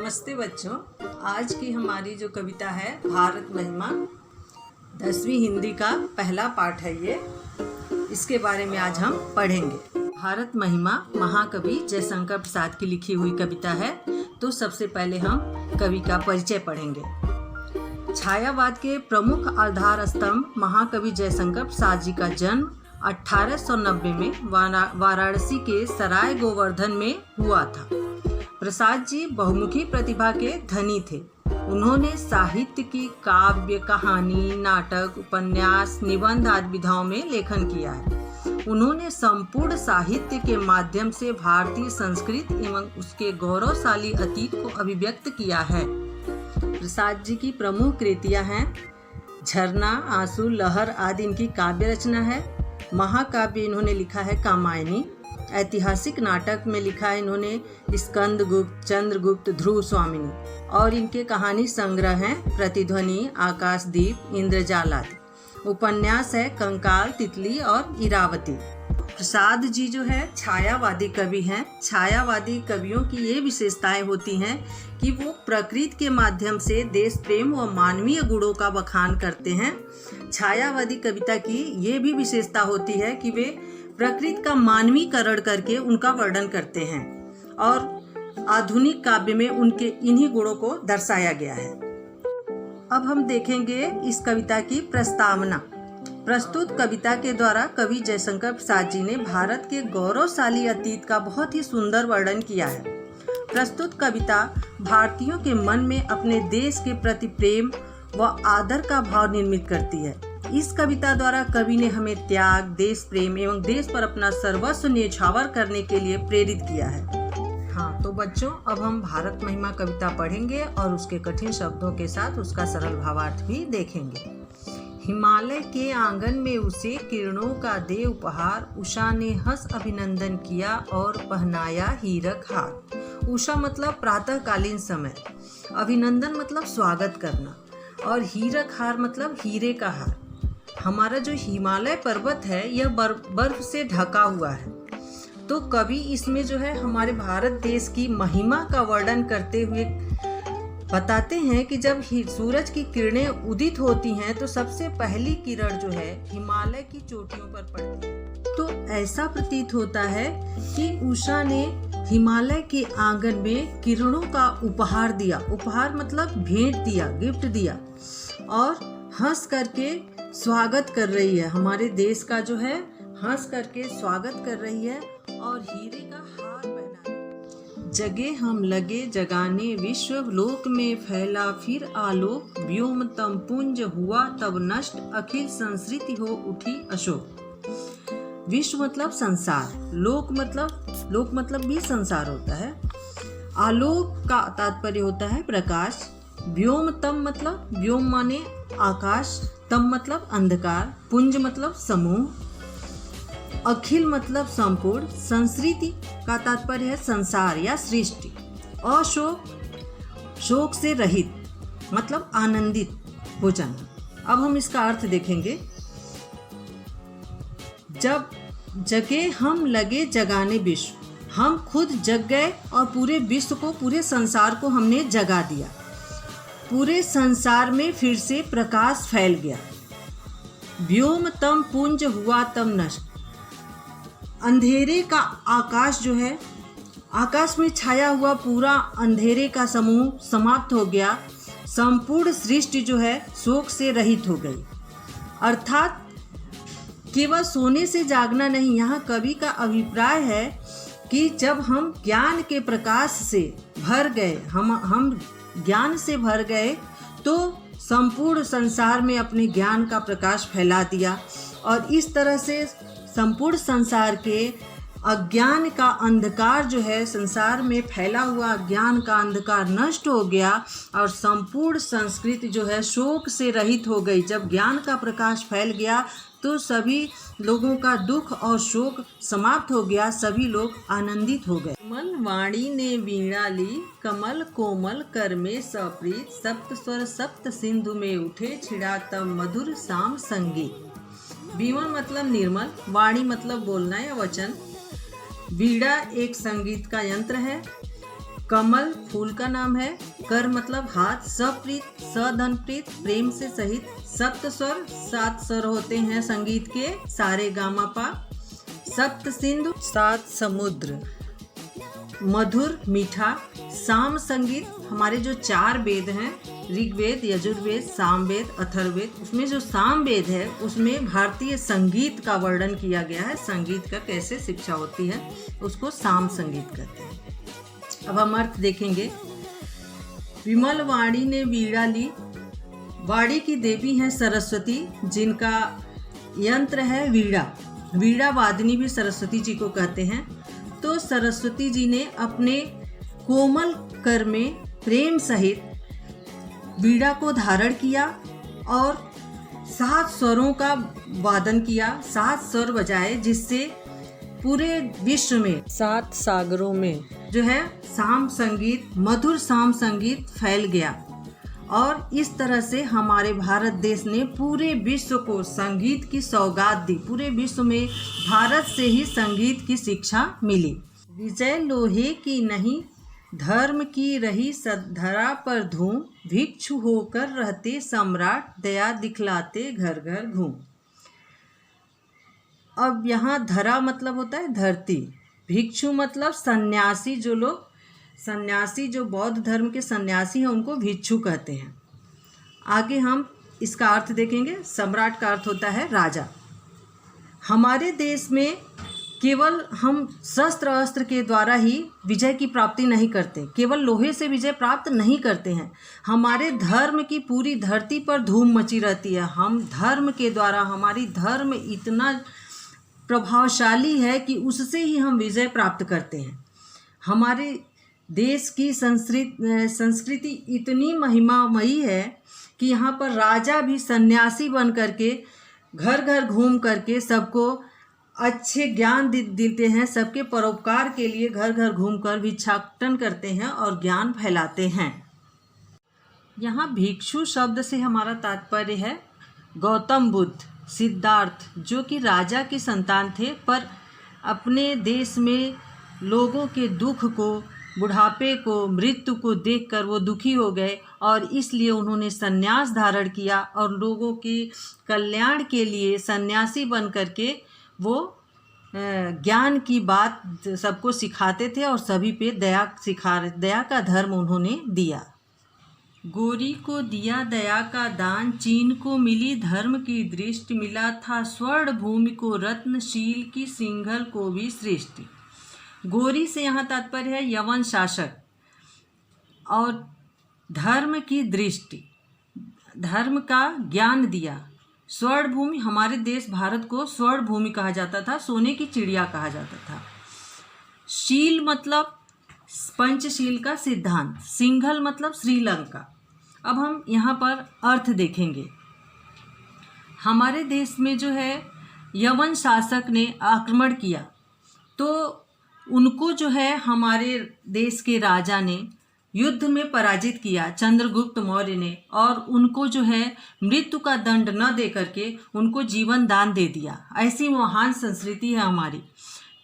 नमस्ते बच्चों। आज की हमारी जो कविता है भारत महिमा 10वीं हिंदी का पहला पाठ है ये। इसके बारे में आज हम पढ़ेंगे। भारत महिमा महाकवि जयशंकर प्रसाद की लिखी हुई कविता है। तो सबसे पहले हम कवि का परिचय पढ़ेंगे। छायावाद के प्रमुख आधार स्तंभ महाकवि जयशंकर प्रसाद जी का जन्म 1890 में वाराणसी के सराय गोवर्धन में हुआ था। प्रसाद जी बहुमुखी प्रतिभा के धनी थे। उन्होंने साहित्य की काव्य, कहानी, नाटक, उपन्यास, निबंध आदि विधाओं में लेखन किया है। उन्होंने संपूर्ण साहित्य के माध्यम से भारतीय संस्कृति एवं उसके गौरवशाली अतीत को अभिव्यक्त किया है। प्रसाद जी की प्रमुख कृतियां हैं झरना, आंसू, लहर आदि इनकी काव्य रचना है। महाकाव्य इन्होंने लिखा है कामायनी। ऐतिहासिक नाटक में लिखा है इन्होंने स्कंदगुप्त, चंद्रगुप्त, ध्रुव स्वामिनी। और इनके कहानी संग्रह हैं प्रतिध्वनि, आकाशदीप, इंद्रजाल आदि। उपन्यास है कंकाल, तितली और इरावती। प्रसाद जी जो है छायावादी कवि हैं। छायावादी कवियों की ये विशेषताएं होती हैं कि वो प्रकृति के माध्यम से देश प्रेम व मानवीय गुणों का बखान करते हैं। छायावादी कविता की ये भी विशेषता होती है कि वे प्रकृति का मानवीकरण करके उनका वर्णन करते हैं और आधुनिक काव्य में उनके इन्हीं गुणों को दर्शाया गया है। अब हम देखेंगे इस कविता की प्रस्तावना। प्रस्तुत कविता के द्वारा कवि जयशंकर प्रसाद जी ने भारत के गौरवशाली अतीत का बहुत ही सुंदर वर्णन किया है। प्रस्तुत कविता भारतीयों के मन में अपने देश के प्रति प्रेम व आदर का भाव निर्मित करती है। इस कविता द्वारा कवि ने हमें त्याग, देश प्रेम एवं देश पर अपना सर्वस्व न्यौछावर करने के लिए प्रेरित किया है। हाँ तो बच्चों, अब हम भारत महिमा कविता पढ़ेंगे और उसके कठिन शब्दों के साथ उसका सरल भावार्थ भी देखेंगे। हिमालय के आंगन में उसे किरणों का दे उपहार, उषा ने हंस अभिनंदन किया और पहनाया हीरक हार। उषा मतलब प्रातःकालीन समय, अभिनंदन मतलब स्वागत करना और हीरक हार मतलब हीरे का हार। हमारा जो हिमालय पर्वत है यह बर्फ से ढका हुआ है। तो कवि इसमें जो है हमारे भारत देश की महिमा का वर्णन करते हुए बताते हैं कि जब सूरज की किरणें उदित होती हैं तो सबसे पहली किरण जो है हिमालय की चोटियों पर पड़ती है। तो ऐसा प्रतीत होता है कि उषा ने हिमालय के आंगन में किरणों का उपहार दिया। उपहार मतलब भेंट दिया, गिफ्ट दिया और हंस करके स्वागत कर रही है। हमारे देश का जो है हंस करके स्वागत कर रही है और हीरे का हार पहना है। जगे हम लगे जगाने, विश्व लोक में फैला फिर आलोक, व्योम तम पुंज हुआ तब नष्ट, अखिल संस्कृति हो उठी अशोक। विश्व मतलब संसार, लोक मतलब भी संसार होता है। आलोक का तात्पर्य होता है प्रकाश। व्योम तम मतलब व्योम माने आकाश, तम मतलब अंधकार, पुंज मतलब समूह, अखिल मतलब संपूर्ण, संस्कृति का तात्पर्य है संसार या सृष्टि। अशोक शोक से रहित मतलब आनंदित हो जाना। अब हम इसका अर्थ देखेंगे। जब जगे हम लगे जगाने विश्व, हम खुद जग गए और पूरे विश्व को, पूरे संसार को हमने जगा दिया। पूरे संसार में फिर से प्रकाश फैल गया। व्योम तम पुंज हुआ तम नष्ट, अंधेरे का आकाश जो है, आकाश में छाया हुआ पूरा अंधेरे का समूह समाप्त हो गया। संपूर्ण सृष्टि जो है शोक से रहित हो गई। अर्थात केवल सोने से जागना नहीं, यहाँ कवि का अभिप्राय है कि जब हम ज्ञान के प्रकाश से भर गए, हम ज्ञान से भर गए तो संपूर्ण संसार में अपने ज्ञान का प्रकाश फैला दिया और इस तरह से संपूर्ण संसार के अज्ञान का अंधकार जो है, संसार में फैला हुआ ज्ञान का अंधकार नष्ट हो गया और संपूर्ण संस्कृति जो है शोक से रहित हो गई। जब ज्ञान का प्रकाश फैल गया तो सभी लोगों का दुख और शोक समाप्त हो गया, सभी लोग आनंदित हो गए। कमल वाणी ने वीणा ली, कमल कोमल कर में सप्रीत, सप्त स्वर सप्त सिंधु में उठे, छिड़ा तब मधुर साम संगीत। वीणा मतलब निर्मल, वाणी मतलब बोलना या वचन। वीणा एक संगीत का यंत्र है। कमल फूल का नाम है। कर मतलब हाथ। सप्रीत सधनप्रीत प्रेम से सहित। सप्त स्वर 7 स्वर होते हैं संगीत के, सारे गामा पा। सप्त सिंधु 7 समुद्र। मधुर मीठा। साम संगीत हमारे जो 4 वेद हैं, ऋग्वेद, यजुर्वेद, सामवेद, अथर्ववेद, उसमें जो सामवेद है उसमें भारतीय संगीत का वर्णन किया गया है। संगीत का कैसे शिक्षा होती है उसको साम संगीत कहते हैं। अब हम अर्थ देखेंगे। विमल वाणी ने वीणा ली। वाणी की देवी हैं सरस्वती, जिनका यंत्र है वीणा। वीणा वादिनी भी सरस्वती जी को कहते हैं। तो सरस्वती जी ने अपने कोमल कर में प्रेम सहित वीणा को धारण किया और 7 स्वरों का वादन किया, 7 स्वर बजाए, जिससे पूरे विश्व में 7 सागरों में जो है साम संगीत, मधुर साम संगीत फैल गया। और इस तरह से हमारे भारत देश ने पूरे विश्व को संगीत की सौगात दी। पूरे विश्व में भारत से ही संगीत की शिक्षा मिली। विजय लोहे की नहीं, धर्म की रही धरा पर धूम। भिक्षु होकर रहते सम्राट, दया दिखलाते घर घर घूम। अब यहाँ धरा मतलब होता है धरती। भिक्षु मतलब सन्यासी, जो लोग सन्यासी, जो बौद्ध धर्म के सन्यासी हैं उनको भिक्षु कहते हैं। आगे हम इसका अर्थ देखेंगे। सम्राट का अर्थ होता है राजा। हमारे देश में केवल हम शस्त्र अस्त्र के द्वारा ही विजय की प्राप्ति नहीं करते, केवल लोहे से विजय प्राप्त नहीं करते हैं। हमारे धर्म की पूरी धरती पर धूम मची रहती है। हम धर्म के द्वारा, हमारी धर्म इतना प्रभावशाली है कि उससे ही हम विजय प्राप्त करते हैं। हमारे देश की संस्कृति इतनी महिमामयी है कि यहाँ पर राजा भी सन्यासी बन करके घर घर घूम करके सबको अच्छे ज्ञान देते हैं। सबके परोपकार के लिए घर घर घूमकर भिक्षाटन करते हैं और ज्ञान फैलाते हैं। यहाँ भिक्षु शब्द से हमारा तात्पर्य है गौतम बुद्ध, सिद्धार्थ, जो कि राजा के संतान थे, पर अपने देश में लोगों के दुख को, बुढ़ापे को, मृत्यु को देखकर वो दुखी हो गए और इसलिए उन्होंने संन्यास धारण किया और लोगों के कल्याण के लिए सन्यासी बन करके वो ज्ञान की बात सबको सिखाते थे और सभी पे दया का धर्म उन्होंने दिया। गोरी को दिया दया का दान, चीन को मिली धर्म की दृष्टि। मिला था स्वर्ण भूमि को रत्नशील की, सिंघल को भी सृष्टि। गोरी से यहाँ तात्पर्य है यवन शासक। और धर्म की दृष्टि, धर्म का ज्ञान दिया। स्वर्ण भूमि, हमारे देश भारत को स्वर्ण भूमि कहा जाता था, सोने की चिड़िया कहा जाता था। शील मतलब पंचशील का सिद्धांत। सिंघल मतलब श्रीलंका। अब हम यहाँ पर अर्थ देखेंगे। हमारे देश में जो है यवन शासक ने आक्रमण किया तो उनको जो है हमारे देश के राजा ने युद्ध में पराजित किया, चंद्रगुप्त मौर्य ने, और उनको जो है मृत्यु का दंड न दे करके उनको जीवन दान दे दिया। ऐसी महान संस्कृति है हमारी।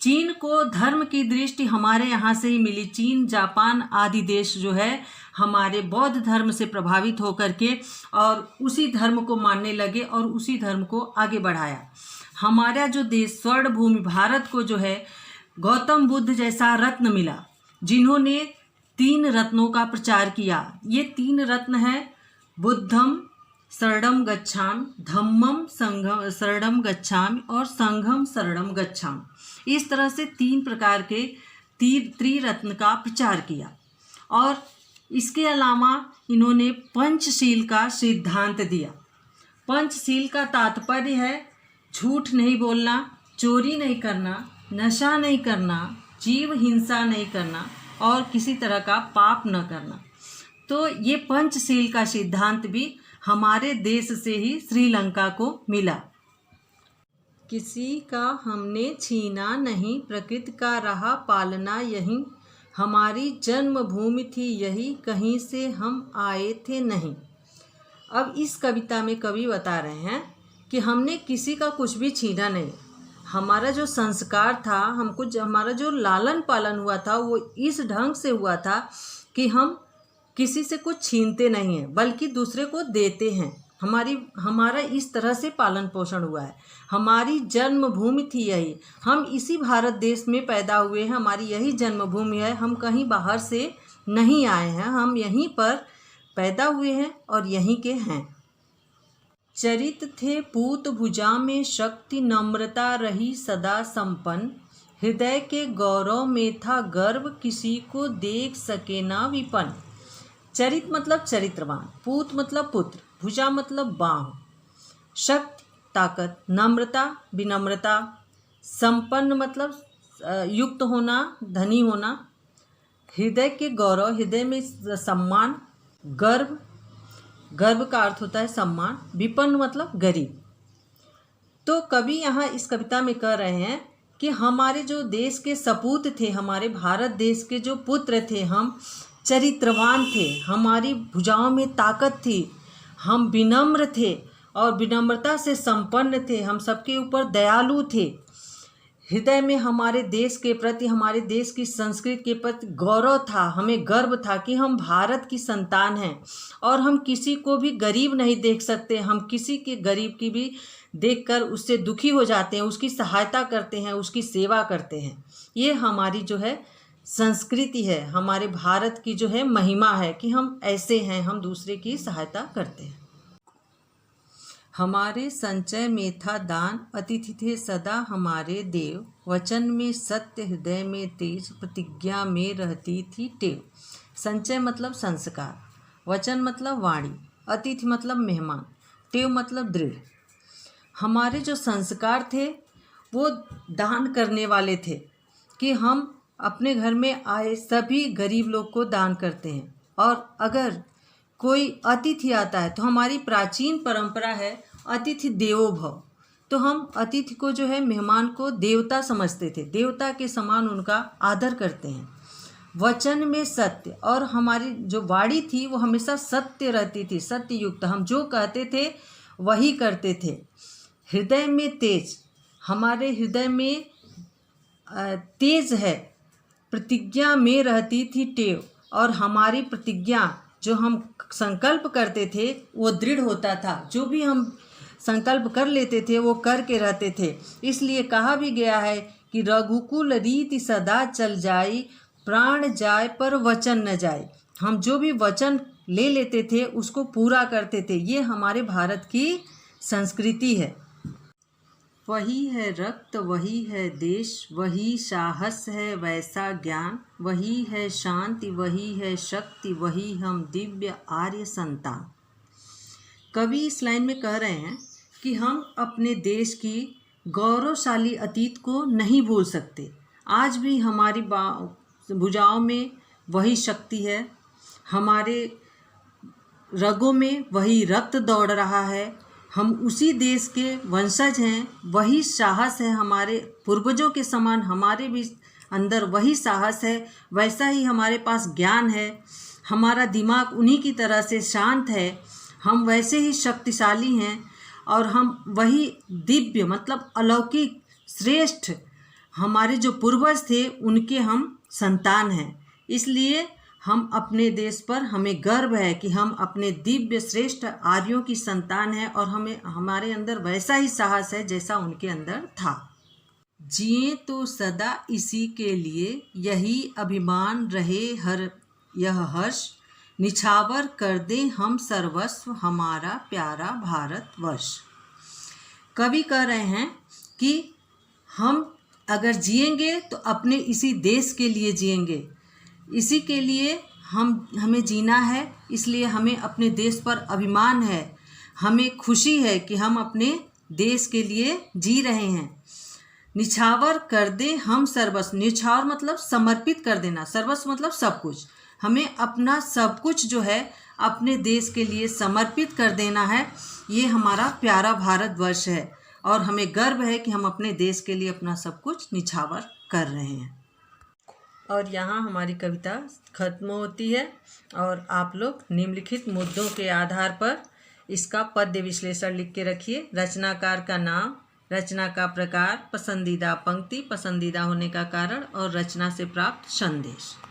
चीन को धर्म की दृष्टि हमारे यहाँ से ही मिली। चीन, जापान आदि देश जो है हमारे बौद्ध धर्म से प्रभावित होकर के और उसी धर्म को मानने लगे और उसी धर्म को आगे बढ़ाया। हमारा जो देश स्वर्ण भूमि भारत को जो है गौतम बुद्ध जैसा रत्न मिला, जिन्होंने 3 रत्नों का प्रचार किया। ये 3 रत्न हैं बुद्धम शरणम गच्छामि, धम्मम संघम शरणम गच्छामि और संघम शरणम गच्छामि। इस तरह से 3 प्रकार के त्रिरत्न का प्रचार किया। और इसके अलावा इन्होंने पंचशील का सिद्धांत दिया। पंचशील का तात्पर्य है झूठ नहीं बोलना, चोरी नहीं करना, नशा नहीं करना, जीव हिंसा नहीं करना और किसी तरह का पाप न करना। तो ये पंचशील का सिद्धांत भी हमारे देश से ही श्रीलंका को मिला। किसी का हमने छीना नहीं, प्रकृति का रहा पालना यहीं। हमारी जन्मभूमि थी यही, कहीं से हम आए थे नहीं। अब इस कविता में कवि बता रहे हैं कि हमने किसी का कुछ भी छीना नहीं, हमारा जो संस्कार था, हमको हमारा जो लालन पालन हुआ था वो इस ढंग से हुआ था कि हम किसी से कुछ छीनते नहीं हैं बल्कि दूसरे को देते हैं। हमारा इस तरह से पालन पोषण हुआ है। हमारी जन्मभूमि थी यही, हम इसी भारत देश में पैदा हुए हैं, हमारी यही जन्मभूमि है। हम कहीं बाहर से नहीं आए हैं, हम यहीं पर पैदा हुए हैं और यहीं के हैं। चरित थे पूत भुजा में शक्ति, नम्रता रही सदा संपन्न, हृदय के गौरव में था गर्व, किसी को देख सके ना विपन्न। चरित मतलब चरित्रवान, पूत मतलब पुत्र, भुजा मतलब बाँह, शक्ति ताकत, नम्रता विनम्रता, संपन्न मतलब युक्त होना, धनी होना, हृदय के गौरव, हृदय में सम्मान, गर्व, गर्व का अर्थ होता है सम्मान, विपन्न मतलब गरीब। तो कवि यहाँ इस कविता में कह रहे हैं कि हमारे जो देश के सपूत थे, हमारे भारत देश के जो पुत्र थे, हम चरित्रवान थे, हमारी भुजाओं में ताकत थी, हम विनम्र थे और विनम्रता से संपन्न थे, हम सबके ऊपर दयालु थे, हृदय में हमारे देश के प्रति, हमारे देश की संस्कृति के प्रति गौरव था, हमें गर्व था कि हम भारत की संतान हैं और हम किसी को भी गरीब नहीं देख सकते। हम किसी के गरीब की भी देखकर उससे दुखी हो जाते हैं, उसकी सहायता करते हैं, उसकी सेवा करते हैं। ये हमारी जो है संस्कृति है, हमारे भारत की जो है महिमा है कि हम ऐसे हैं, हम दूसरे की सहायता करते हैं। हमारे संचय में था दान, अतिथि थे सदा हमारे देव, वचन में सत्य, हृदय में तेज, प्रतिज्ञा में रहती थी टेव। संचय मतलब संस्कार, वचन मतलब वाणी, अतिथि मतलब मेहमान, टेव मतलब दृढ़। हमारे जो संस्कार थे वो दान करने वाले थे कि हम अपने घर में आए सभी गरीब लोग को दान करते हैं, और अगर कोई अतिथि आता है तो हमारी प्राचीन परंपरा है अतिथि देवो भव, तो हम अतिथि को जो है मेहमान को देवता समझते थे, देवता के समान उनका आदर करते हैं। वचन में सत्य, और हमारी जो वाणी थी वो हमेशा सत्य रहती थी, सत्ययुक्त, हम जो कहते थे वही करते थे। हृदय में तेज, हमारे हृदय में तेज है। प्रतिज्ञा में रहती थी टेव, और हमारी प्रतिज्ञा जो हम संकल्प करते थे वो दृढ़ होता था, जो भी हम संकल्प कर लेते थे वो करके रहते थे। इसलिए कहा भी गया है कि रघुकुल रीति सदा चल जाई, प्राण जाए पर वचन न जाए। हम जो भी वचन ले लेते थे उसको पूरा करते थे, ये हमारे भारत की संस्कृति है। वही है रक्त, वही है देश, वही साहस है वैसा ज्ञान, वही है शांति, वही है शक्ति, वही हम दिव्य आर्य संतान। कवि इस लाइन में कह रहे हैं कि हम अपने देश की गौरवशाली अतीत को नहीं भूल सकते। आज भी हमारी भुजाओं में वही शक्ति है, हमारे रगों में वही रक्त दौड़ रहा है, हम उसी देश के वंशज हैं, वही साहस है हमारे पूर्वजों के समान, हमारे भी अंदर वही साहस है, वैसा ही हमारे पास ज्ञान है, हमारा दिमाग उन्हीं की तरह से शांत है, हम वैसे ही शक्तिशाली हैं, और हम वही दिव्य मतलब अलौकिक श्रेष्ठ हमारे जो पूर्वज थे उनके हम संतान हैं। इसलिए हम अपने देश पर हमें गर्व है कि हम अपने दिव्य श्रेष्ठ आर्यों की संतान हैं, और हमारे अंदर वैसा ही साहस है जैसा उनके अंदर था। जिए तो सदा इसी के लिए, यही अभिमान रहे हर यह हर्ष, निछावर कर दें हम सर्वस्व हमारा प्यारा भारतवर्ष। कवि कह रहे हैं कि हम अगर जिएंगे तो अपने इसी देश के लिए जिएंगे, इसी के लिए हमें जीना है, इसलिए हमें अपने देश पर अभिमान है, हमें खुशी है कि हम अपने देश के लिए जी रहे हैं। निछावर कर दे हम सर्वस्व, निछावर मतलब समर्पित कर देना, सर्वस्व मतलब सब कुछ, हमें अपना सब कुछ जो है अपने देश के लिए समर्पित कर देना है। ये हमारा प्यारा भारतवर्ष है, और हमें गर्व है कि हम अपने देश के लिए अपना सब कुछ निछावर कर रहे हैं। और यहाँ हमारी कविता खत्म होती है, और आप लोग निम्नलिखित मुद्दों के आधार पर इसका पद्य विश्लेषण लिख के रखिए। रचनाकार का नाम, रचना का प्रकार, पसंदीदा पंक्ति, पसंदीदा होने का कारण और रचना से प्राप्त संदेश।